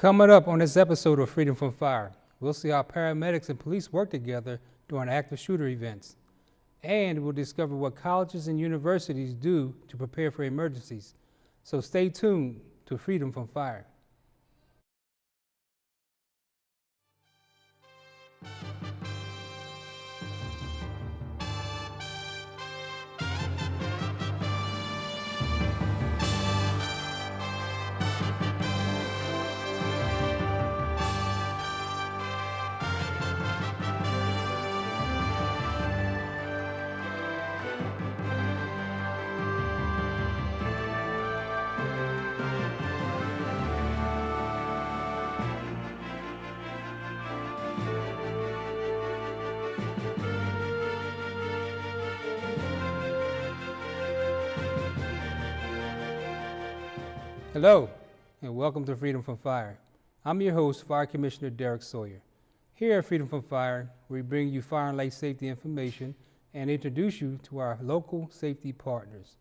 Coming up on this episode of Freedom from Fire, we'll see how paramedics and police work together during active shooter events. And we'll discover what colleges and universities do to prepare for emergencies. So stay tuned to Freedom from Fire. Hello, and welcome to Freedom from Fire. I'm your host, Fire Commissioner Derek Sawyer. Here at Freedom from Fire, we bring you fire and life safety information and introduce you to our local safety partners.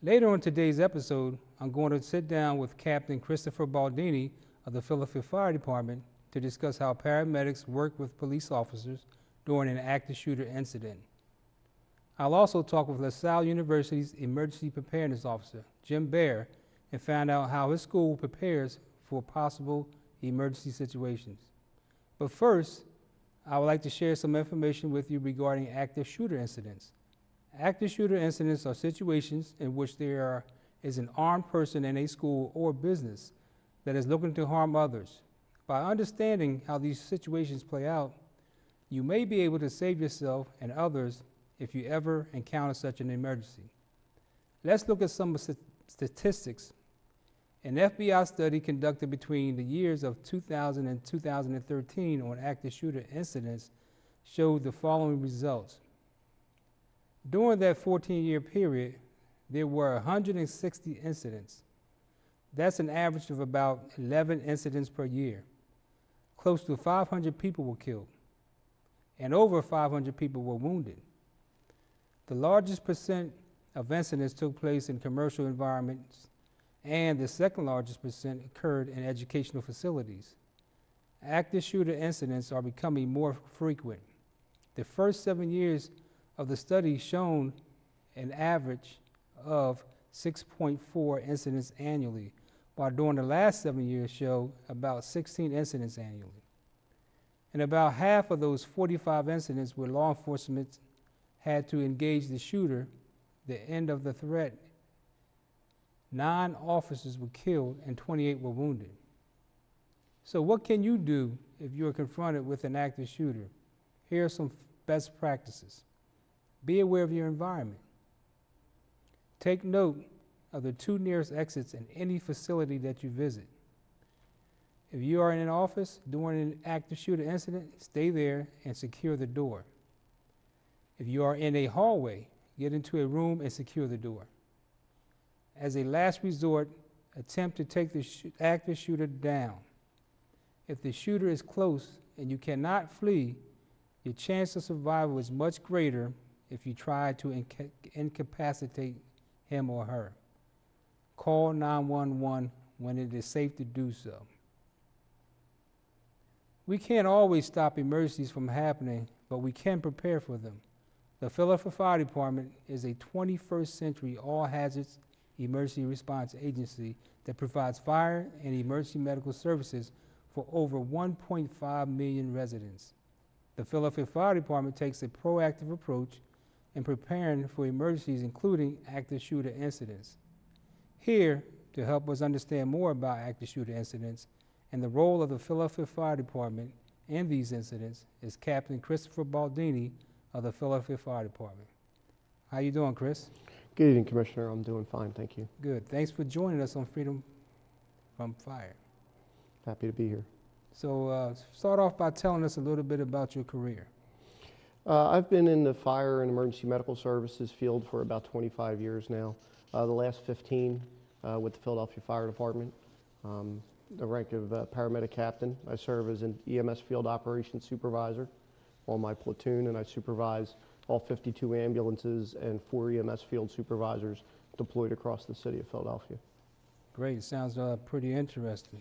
Later on today's episode, I'm going to sit down with Captain Christopher Baldini of the Philadelphia Fire Department to discuss how paramedics work with police officers during an active shooter incident. I'll also talk with LaSalle University's Emergency Preparedness Officer, Jim Baer, and find out how his school prepares for possible emergency situations. But first, I would like to share some information with you regarding active shooter incidents. Active shooter incidents are situations in which there is an armed person in a school or business that is looking to harm others. By understanding how these situations play out, you may be able to save yourself and others if you ever encounter such an emergency. Let's look at some statistics. An FBI study conducted between the years of 2000 and 2013 on active shooter incidents showed the following results. During that 14-year period, there were 160 incidents. That's an average of about 11 incidents per year. Close to 500 people were killed, and over 500 people were wounded. The largest percent of incidents took place in commercial environments, and the second largest percent occurred in educational facilities. Active shooter incidents are becoming more frequent. The first 7 years of the study shown an average of 6.4 incidents annually, while during the last 7 years show about 16 incidents annually. And about half of those 45 incidents where law enforcement had to engage the shooter, the end of the threat, 9 officers were killed and 28 were wounded. So what can you do if you are confronted with an active shooter? Here are some best practices. Be aware of your environment. Take note of the 2 nearest exits in any facility that you visit. If you are in an office during an active shooter incident, stay there and secure the door. If you are in a hallway, get into a room and secure the door. As a last resort, attempt to take the active shooter down. If the shooter is close and you cannot flee, your chance of survival is much greater if you try to incapacitate him or her. Call 911 when it is safe to do so. We can't always stop emergencies from happening, but we can prepare for them. The Philadelphia Fire Department is a 21st century all-hazards emergency response agency that provides fire and emergency medical services for over 1.5 million residents. The Philadelphia Fire Department takes a proactive approach in preparing for emergencies, including active shooter incidents. Here, to help us understand more about active shooter incidents and the role of the Philadelphia Fire Department in these incidents, is Captain Christopher Baldini of the Philadelphia Fire Department. How you doing, Chris? Good evening, Commissioner. I'm doing fine, thank you. Good. Thanks for joining us on Freedom from Fire. Happy to be here. So start off by telling us a little bit about your career. I've been in the fire and emergency medical services field for about 25 years now. The last 15 with the Philadelphia Fire Department. The rank of paramedic captain. I serve as an EMS field operations supervisor on my platoon, and I supervise all 52 ambulances and 4 EMS field supervisors deployed across the city of Philadelphia. Great, sounds pretty interesting.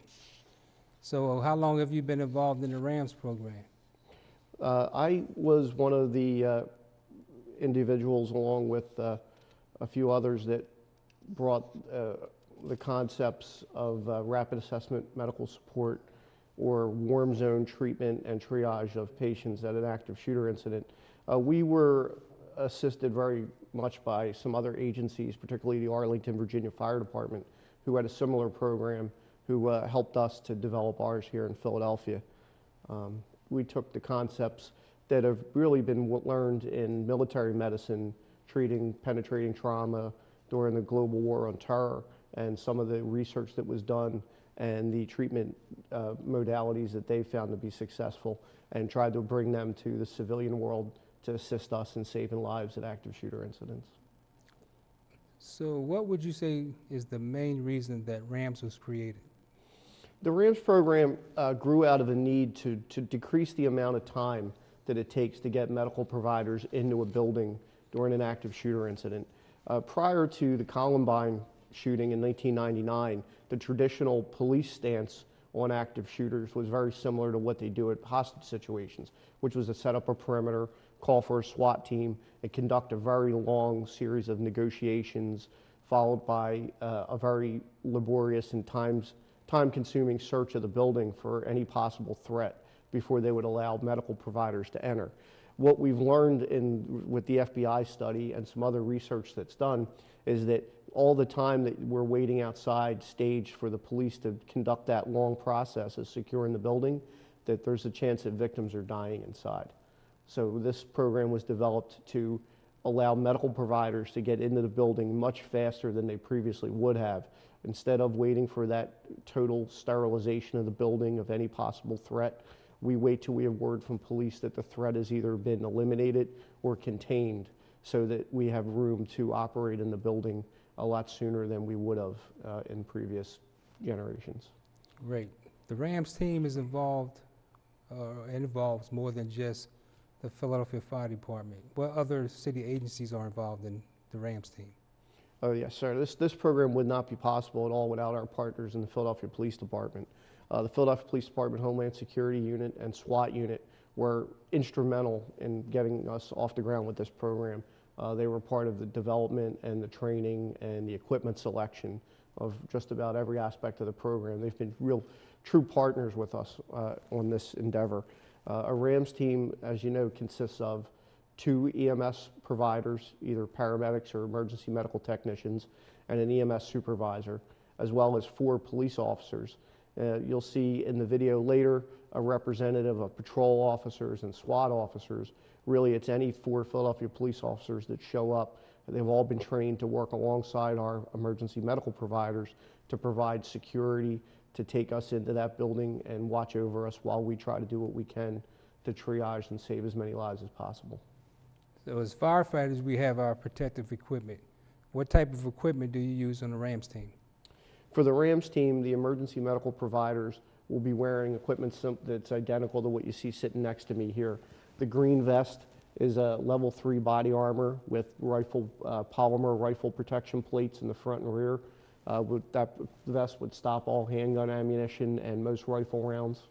So how long have you been involved in the RAMS program? I was one of the individuals, along with a few others, that brought the concepts of rapid assessment medical support or warm zone treatment and triage of patients at an active shooter incident. We were assisted very much by some other agencies, particularly the Arlington, Virginia Fire Department, who had a similar program, who helped us to develop ours here in Philadelphia. We took the concepts that have really been learned in military medicine, treating penetrating trauma during the global war on terror, and some of the research that was done and the treatment modalities that they found to be successful, and tried to bring them to the civilian world to assist us in saving lives at active shooter incidents. So what would you say is the main reason that RAMS was created? The RAMS program grew out of a need to decrease the amount of time that it takes to get medical providers into a building during an active shooter incident. Prior to the Columbine shooting in 1999, the traditional police stance on active shooters was very similar to what they do at hostage situations, which was to set up a perimeter, call for a SWAT team, and conduct a very long series of negotiations, followed by a very laborious and time-consuming search of the building for any possible threat before they would allow medical providers to enter. What we've learned with the FBI study and some other research that's done is that all the time that we're waiting outside stage for the police to conduct that long process of securing the building, that there's a chance that victims are dying inside. So this program was developed to allow medical providers to get into the building much faster than they previously would have. Instead of waiting for that total sterilization of the building of any possible threat, we wait till we have word from police that the threat has either been eliminated or contained, so that we have room to operate in the building a lot sooner than we would have in previous generations. Great. The RAMS team is involved, involves more than just the Philadelphia Fire Department. What other city agencies are involved in the RAMS team? Oh yes, sir. This program would not be possible at all without our partners in the Philadelphia Police Department. The Philadelphia Police Department Homeland Security Unit and SWAT Unit were instrumental in getting us off the ground with this program. They were part of the development and the training and the equipment selection of just about every aspect of the program. They've been real true partners with us on this endeavor. A RAMS team, as you know, consists of 2 EMS providers, either paramedics or emergency medical technicians, and an EMS supervisor, as well as 4 police officers. You'll see in the video later a representative of patrol officers and SWAT officers. Really, it's any 4 Philadelphia police officers that show up. They've all been trained to work alongside our emergency medical providers to provide security, to take us into that building and watch over us while we try to do what we can to triage and save as many lives as possible. So as firefighters, we have our protective equipment. What type of equipment do you use on the RAMS team? For the RAMS team, the emergency medical providers will be wearing equipment that's identical to what you see sitting next to me here. The green vest is a level 3 body armor with polymer rifle protection plates in the front and rear. That vest would stop all handgun ammunition and most rifle rounds.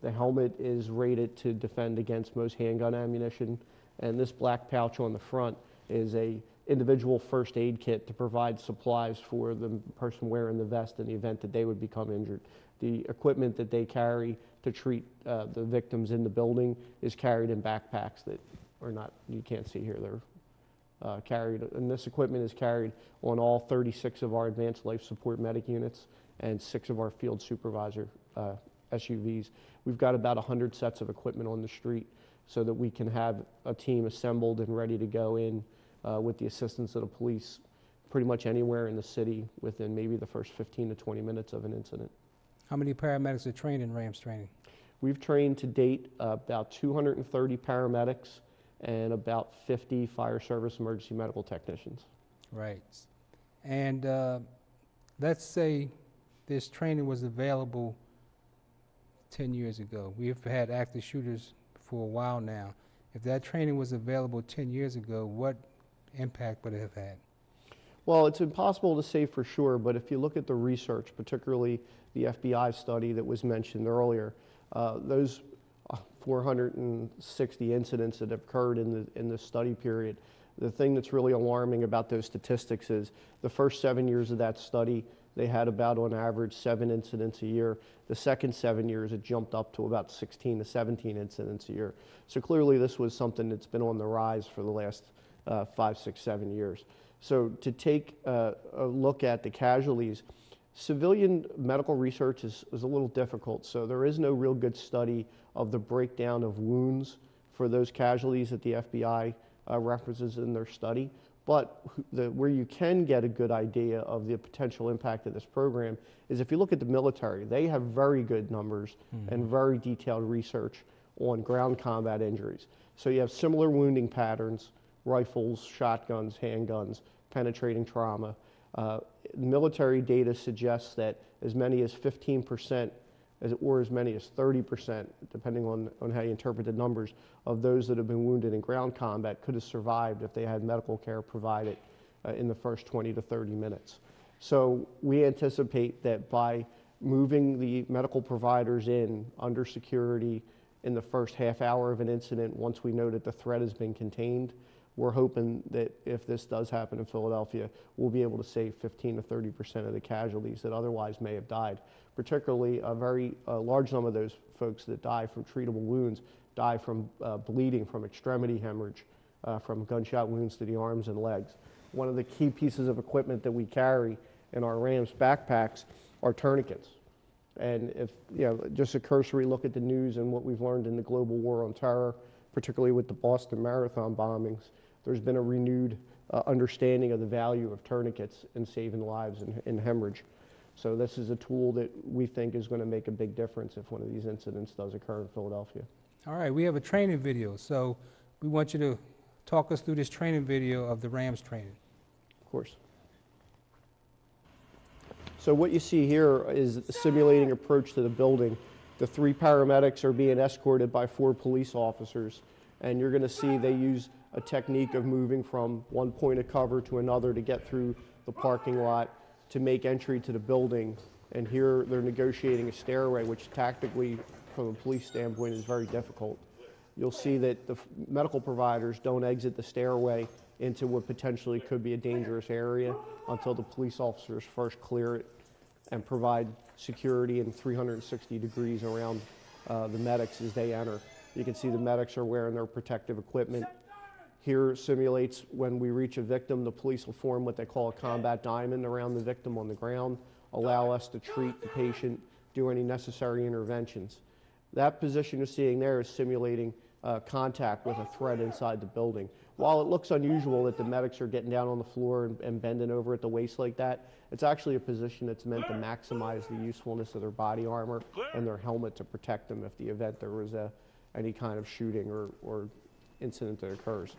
The helmet is rated to defend against most handgun ammunition, and this black pouch on the front is a individual first aid kit to provide supplies for the person wearing the vest in the event that they would become injured. The equipment that they carry to treat the victims in the building is carried in backpacks that are not, you can't see here, they're carried, and this equipment is carried on all 36 of our advanced life support medic units and 6 of our field supervisor SUVs. We've got about 100 sets of equipment on the street so that we can have a team assembled and ready to go in with the assistance of the police pretty much anywhere in the city within maybe the first 15 to 20 minutes of an incident. How many paramedics are trained in RAMS training? We've trained to date about 230 paramedics and about 50 fire service emergency medical technicians. Right. And let's say this training was available 10 years ago. We've had active shooters for a while now. If that training was available 10 years ago, what impact would it have had? Well, it's impossible to say for sure, but if you look at the research, particularly the FBI study that was mentioned earlier, those 460 incidents that have occurred in the study period, the thing that's really alarming about those statistics is the first 7 years of that study, they had about on average 7 incidents a year. The second 7 years, it jumped up to about 16 to 17 incidents a year. So clearly this was something that's been on the rise for the last 5, 6, 7 years. So to take a look at the casualties, civilian medical research is a little difficult. So there is no real good study of the breakdown of wounds for those casualties that the FBI references in their study. But where you can get a good idea of the potential impact of this program is if you look at the military. They have very good numbers and very detailed research on ground combat injuries. So you have similar wounding patterns, rifles, shotguns, handguns, penetrating trauma. Military data suggests that as many as 15% or as many as 30%, depending on how you interpret the numbers, of those that have been wounded in ground combat could have survived if they had medical care provided in the first 20 to 30 minutes. So we anticipate that by moving the medical providers in under security in the first half hour of an incident, once we know that the threat has been contained, we're hoping that if this does happen in Philadelphia, we'll be able to save 15 to 30% of the casualties that otherwise may have died. Particularly, a very large number of those folks that die from treatable wounds die from bleeding from extremity hemorrhage, from gunshot wounds to the arms and legs. One of the key pieces of equipment that we carry in our RAMS backpacks are tourniquets. And if, just a cursory look at the news and what we've learned in the global war on terror, particularly with the Boston Marathon bombings, there's been a renewed understanding of the value of tourniquets in saving lives in hemorrhage. So this is a tool that we think is going to make a big difference if one of these incidents does occur in Philadelphia. All right, we have a training video, so we want you to talk us through this training video of the RAMS training. Of course. So what you see here is a simulating approach to the building. The 3 paramedics are being escorted by 4 police officers, and you're going to see they use a technique of moving from one point of cover to another to get through the parking lot to make entry to the building. And here they're negotiating a stairway, which tactically, from a police standpoint, is very difficult. You'll see that the medical providers don't exit the stairway into what potentially could be a dangerous area until the police officers first clear it and provide security in 360 degrees around the medics as they enter. You can see the medics are wearing their protective equipment. Here simulates when we reach a victim, the police will form what they call a combat diamond around the victim on the ground, allow us to treat the patient, do any necessary interventions. That position you're seeing there is simulating contact with a threat inside the building. While it looks unusual that the medics are getting down on the floor and bending over at the waist like that, it's actually a position that's meant to maximize the usefulness of their body armor and their helmet to protect them if the event there was any kind of shooting or incident that occurs.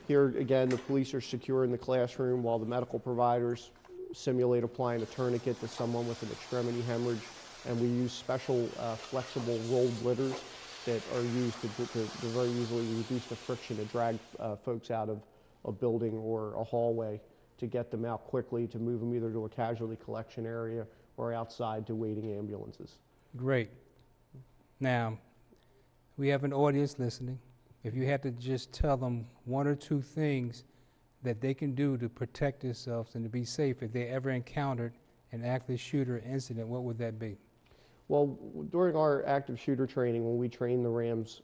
Here again, the police are secure in the classroom while the medical providers simulate applying a tourniquet to someone with an extremity hemorrhage, and we use special flexible rolled litters that are used to very easily reduce the friction to drag folks out of a building or a hallway to get them out quickly, to move them either to a casualty collection area or outside to waiting ambulances. Great. Now, we have an audience listening. If you had to just tell them 1 or 2 things that they can do to protect themselves and to be safe if they ever encountered an active shooter incident, what would that be? Well, during our active shooter training, when we train the RAMS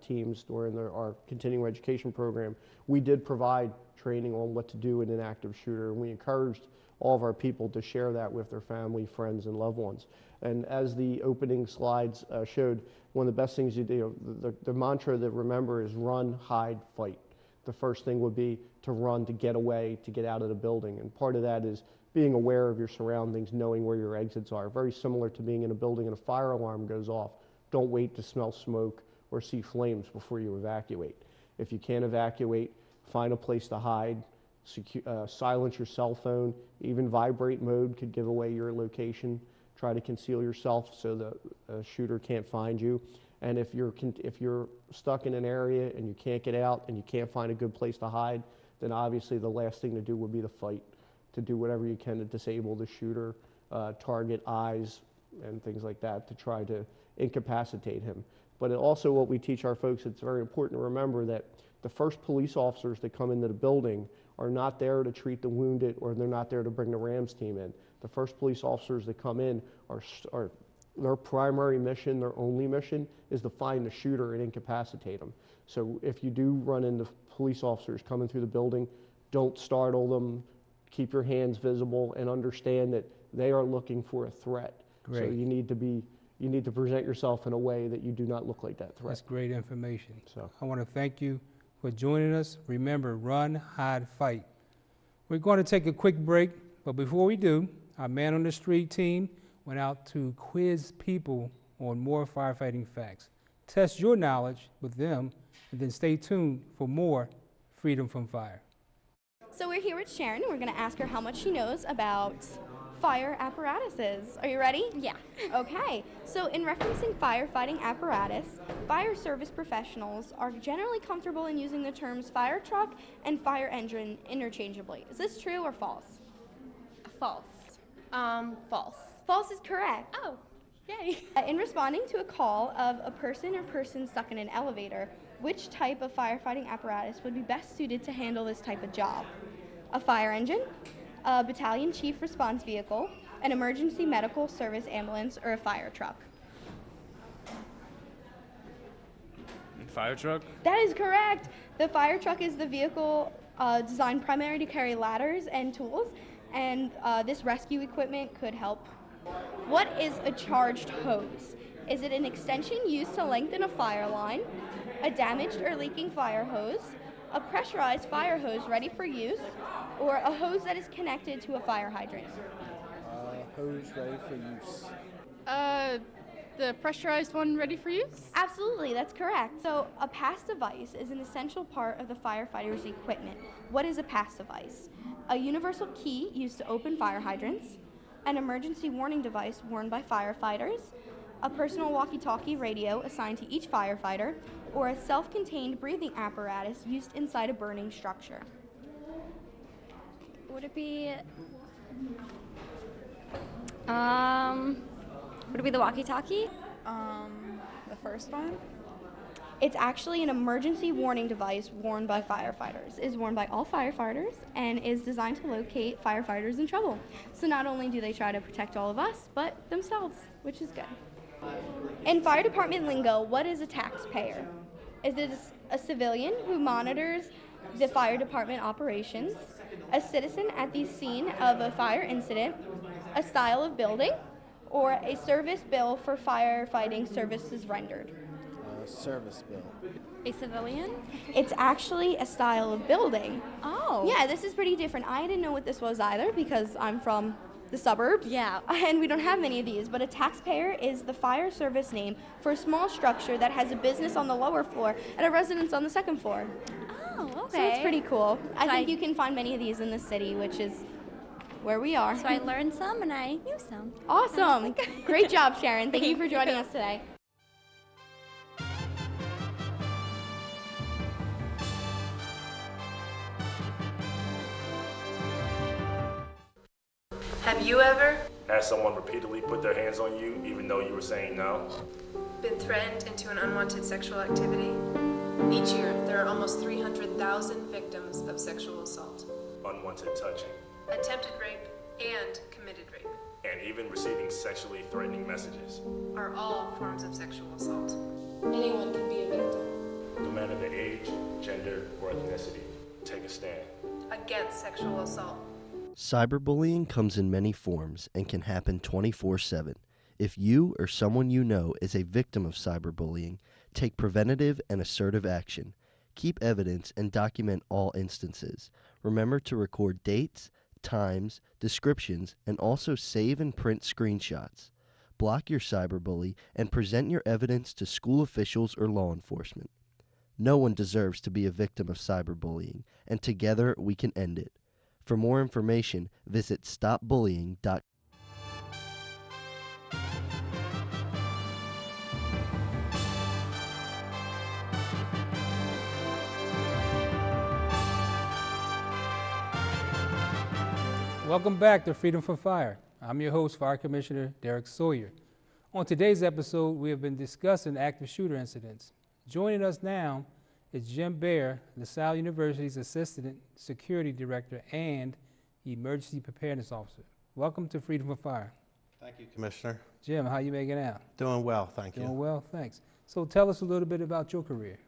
teams during our continuing education program, we did provide training on what to do in an active shooter, and we encouraged all of our people to share that with their family, friends, and loved ones. And as the opening slides showed, one of the best things you do, the mantra to remember is run, hide, fight. The first thing would be to run, to get away, to get out of the building. And part of that is being aware of your surroundings, knowing where your exits are. Very similar to being in a building and a fire alarm goes off. Don't wait to smell smoke or see flames before you evacuate. If you can't evacuate, find a place to hide, silence your cell phone. Even vibrate mode could give away your location. Try to conceal yourself so the shooter can't find you. And if you're stuck in an area and you can't get out and you can't find a good place to hide, then obviously the last thing to do would be to fight, to do whatever you can to disable the shooter, target eyes and things like that to try to incapacitate him. But also what we teach our folks, it's very important to remember that the first police officers that come into the building are not there to treat the wounded, or they're not there to bring the Rams team in. The first police officers that come in are their primary mission, their only mission, is to find the shooter and incapacitate them. So if you do run into police officers coming through the building, don't startle them, keep your hands visible, and understand that they are looking for a threat. Great. So you need to present yourself in a way that you do not look like that threat. That's great information. So I want to thank you for joining us. Remember, run, hide, fight. We're going to take a quick break, but before we do, our Man on the Street team went out to quiz people on more firefighting facts. Test your knowledge with them, and then stay tuned for more Freedom from Fire. So we're here with Sharon. We're going to ask her how much she knows about fire apparatuses. Are you ready? Yeah. Okay. So in referencing firefighting apparatus, fire service professionals are generally comfortable in using the terms fire truck and fire engine interchangeably. Is this true or false? False. False. False is correct. Oh, yay. In responding to a call of a person or persons stuck in an elevator, which type of firefighting apparatus would be best suited to handle this type of job? A fire engine, a battalion chief response vehicle, an emergency medical service ambulance, or a fire truck? Fire truck? That is correct. The fire truck is the vehicle designed primarily to carry ladders and tools, and this rescue equipment could help. What is a charged hose? Is it an extension used to lengthen a fire line, a damaged or leaking fire hose, a pressurized fire hose ready for use, or a hose that is connected to a fire hydrant? Hose ready for use. The pressurized one ready for use? Absolutely, that's correct. So a pass device is an essential part of the firefighter's equipment. What is a pass device? A universal key used to open fire hydrants, an emergency warning device worn by firefighters, a personal walkie-talkie radio assigned to each firefighter, or a self-contained breathing apparatus used inside a burning structure. Would it be the walkie-talkie? The first one? It's actually an emergency warning device worn by firefighters. It's worn by all firefighters and is designed to locate firefighters in trouble. So not only do they try to protect all of us, but themselves, which is good. In fire department lingo, what is a taxpayer? Is it a civilian who monitors the fire department operations, a citizen at the scene of a fire incident, a style of building, or a service bill for firefighting services rendered? Service bill. A civilian? It's actually a style of building. Oh. Yeah, this is pretty different. I didn't know what this was either because I'm from the suburbs. Yeah. And we don't have many of these, but a taxpayer is the fire service name for a small structure that has a business on the lower floor and a residence on the second floor. Oh, okay. So it's pretty cool. I So think you can find many of these in the city, which is where we are. So I learned some and I knew some. Awesome. Great job, Sharon. Thank you for joining us today. Have you ever Had someone repeatedly put their hands on you even though you were saying no? been threatened into an unwanted sexual activity? Each year, there are almost 300,000 victims of sexual assault, Unwanted touching, attempted rape, and committed rape and even receiving sexually threatening messages. are all forms of sexual assault. Anyone can be a victim No matter the age, gender, or ethnicity, take a stand. against sexual assault. Cyberbullying comes in many forms and can happen 24/7. If you or someone you know is a victim of cyberbullying, take preventative and assertive action. Keep evidence and document all instances. Remember to record dates, times, descriptions, and also save and print screenshots. Block your cyberbully and present your evidence to school officials or law enforcement. No one deserves to be a victim of cyberbullying, and together we can end it. For more information, visit stopbullying.com. Welcome back to Freedom from Fire. I'm your host, Fire Commissioner Derek Sawyer. On today's episode, we have been discussing active shooter incidents. Joining us now is Jim Baer, LaSalle University's Assistant Security Director and Emergency Preparedness Officer. Welcome to Freedom from Fire. Thank you, Commissioner. Jim, how you making out? Doing well, thank you. Doing well, thanks. So tell us a little bit about your career.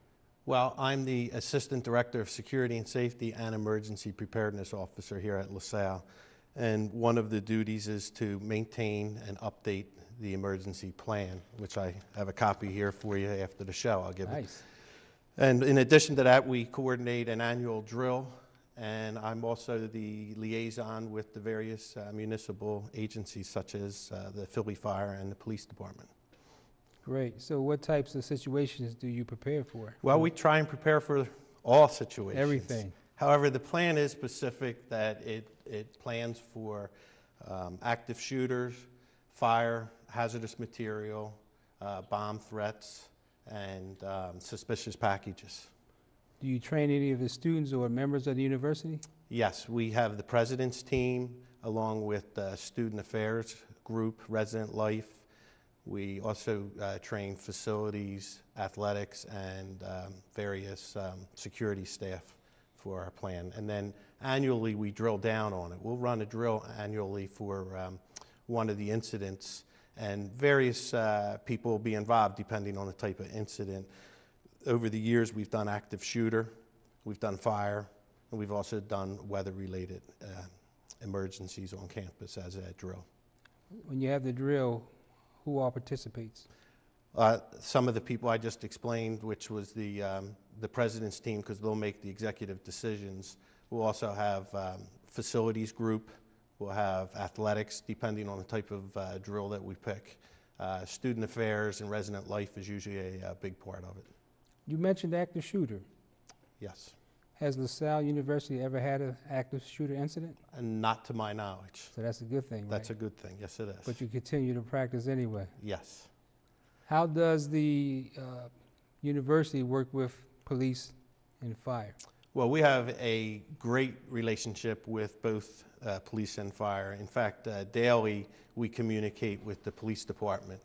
Well, I'm the Assistant Director of Security and Safety and Emergency Preparedness Officer here at LaSalle. And one of the duties is to maintain and update the emergency plan, which I have a copy here for you after the show. I'll give it. And in addition to that, we coordinate an annual drill, and I'm also the liaison with the various municipal agencies such as the Philly Fire and the Police Department. Great. So what types of situations do you prepare for? Well, we try and prepare for all situations. Everything. However, the plan is specific that it plans for active shooters, fire, hazardous material, bomb threats, and suspicious packages. Do you train any of the students or members of the university? Yes, we have the president's team along with the student affairs group, resident life. We also train facilities, athletics, and various security staff for our plan. And then annually we drill down on it. We'll run a drill annually for one of the incidents, and various people will be involved depending on the type of incident. Over the years we've done active shooter, we've done fire, and we've also done weather-related emergencies on campus as a drill. When you have the drill, who all participates? Some of the people I just explained, which was the president's team, because they'll make the executive decisions. We'll also have facilities group. We'll have athletics, depending on the type of drill that we pick. Student affairs and resident life is usually a big part of it. You mentioned active shooter. Yes. Has LaSalle University ever had an active shooter incident? And not to my knowledge. So that's a good thing, That's right? a good thing, yes it is. But you continue to practice anyway. Yes. How does the university work with police and fire? Well, we have a great relationship with both police and fire. In fact, daily we communicate with the police department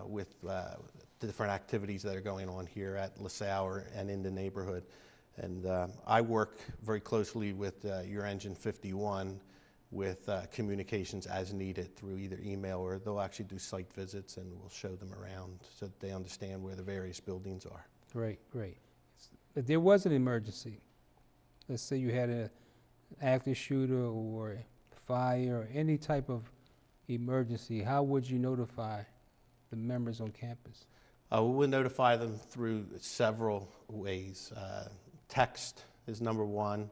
with the different activities that are going on here at LaSalle and in the neighborhood. And I work very closely with Your Engine 51 with communications as needed through either email, or they'll actually do site visits and we'll show them around so that they understand where the various buildings are. Great, great. If there was an emergency, let's say you had an active shooter or fire or any type of emergency, how would you notify the members on campus? We will notify them through several ways. Text is number one.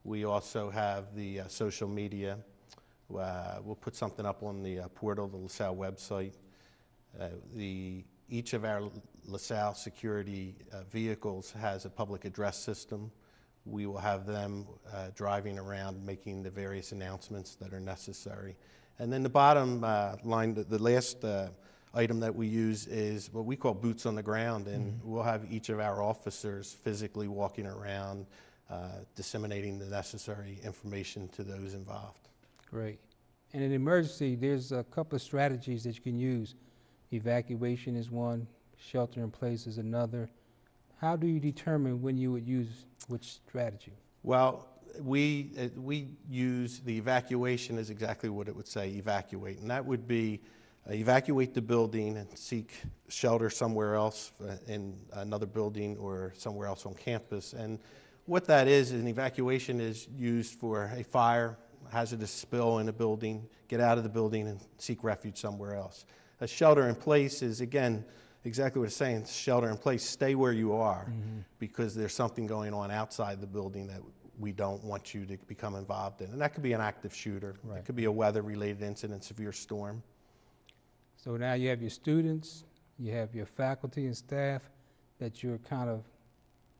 We also have the social media. We'll put something up on the portal, the LaSalle website. Each of our LaSalle security vehicles has a public address system. We will have them driving around making the various announcements that are necessary. And then the bottom line, the last item that we use is what we call boots on the ground, and we'll have each of our officers physically walking around, disseminating the necessary information to those involved. Great. In an emergency, there's a couple of strategies that you can use. Evacuation is one, shelter in place is another. How do you determine when you would use which strategy? Well, we use the evacuation as exactly what it would say, evacuate, and that would be evacuate the building and seek shelter somewhere else in another building or somewhere else on campus. And what that is, an evacuation is used for a fire, hazardous spill in a building, get out of the building and seek refuge somewhere else. A shelter in place is, again, exactly what it's saying, shelter in place, stay where you are, because there's something going on outside the building that we don't want you to become involved in. And that could be an active shooter. Right. It could be a weather-related incident, severe storm. So now you have your students, you have your faculty and staff that you're kind of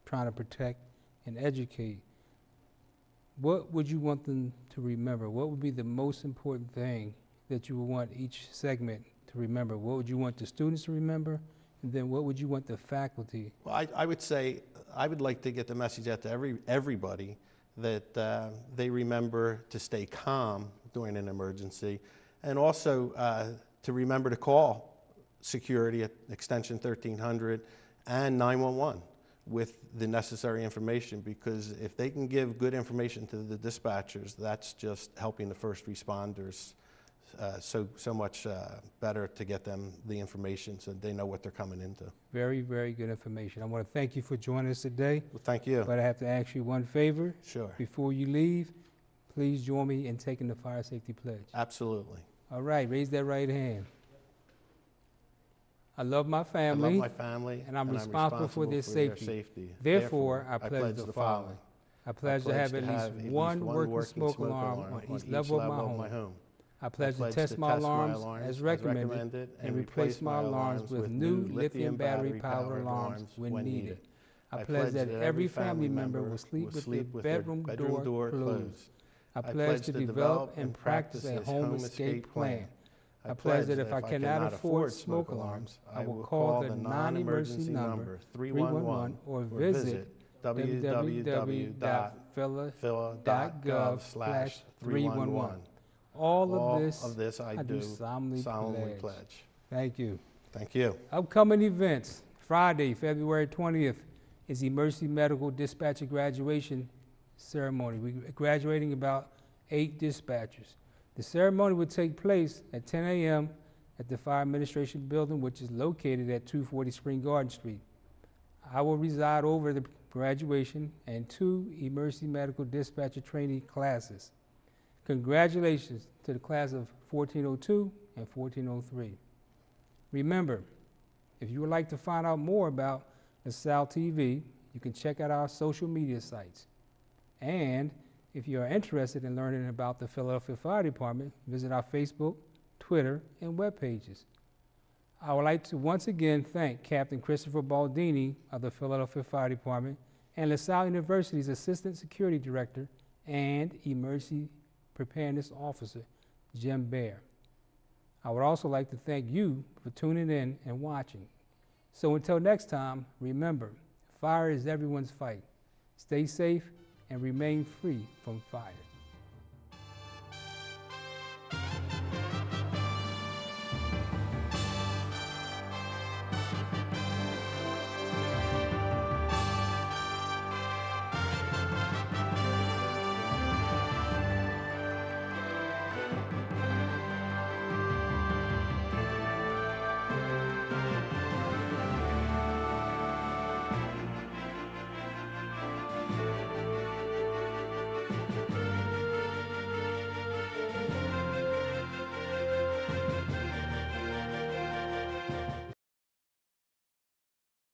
trying to protect and educate. What would you want them to remember? What would be the most important thing that you would want each segment to remember? What would you want the students to remember? And then what would you want the faculty? Well, I would say I would like to get the message out to everybody that they remember to stay calm during an emergency, and also to remember to call security at extension 1300 and 911 with the necessary information, because if they can give good information to the dispatchers, that's just helping the first responders so much better to get them the information so they know what they're coming into. Very, very good information. I want to thank you for joining us today. Well, thank you. But I have to ask you one favor. Sure. Before you leave, please join me in taking the fire safety pledge. Absolutely. All right, raise that right hand. I love my I family. love my family, and I'm responsible for their safety. Therefore, I pledge the following. I pledge to have at least one working smoke alarm on each level of my home. I pledge to test my alarms as recommended and replace my alarms with new lithium battery-powered alarms when needed. I pledge that every family member will sleep with their bedroom door closed. I pledge to develop and practice a home escape plan. I pledge that if I cannot afford smoke alarms, I will call the non-emergency number 311 or visit www.phila.gov/311. All of this I do solemnly pledge. Thank you. Thank you. Upcoming events. Friday, February 20th is Emergency Medical Dispatcher Graduation Ceremony. We're graduating about 8 dispatchers. The ceremony will take place at 10 a.m. at the Fire Administration Building, which is located at 240 Spring Garden Street. I will preside over the graduation and 2 Emergency Medical Dispatcher Training classes. Congratulations to the class of 1402 and 1403. Remember, if you would like to find out more about LaSalle TV, you can check out our social media sites. And if you are interested in learning about the Philadelphia Fire Department, visit our Facebook, Twitter, and web pages. I would like to once again thank Captain Christopher Baldini of the Philadelphia Fire Department and LaSalle University's Assistant Security Director and Emergency Preparedness Officer, Jim Baer. I would also like to thank you for tuning in and watching. So until next time, remember, fire is everyone's fight. Stay safe and remain free from fire.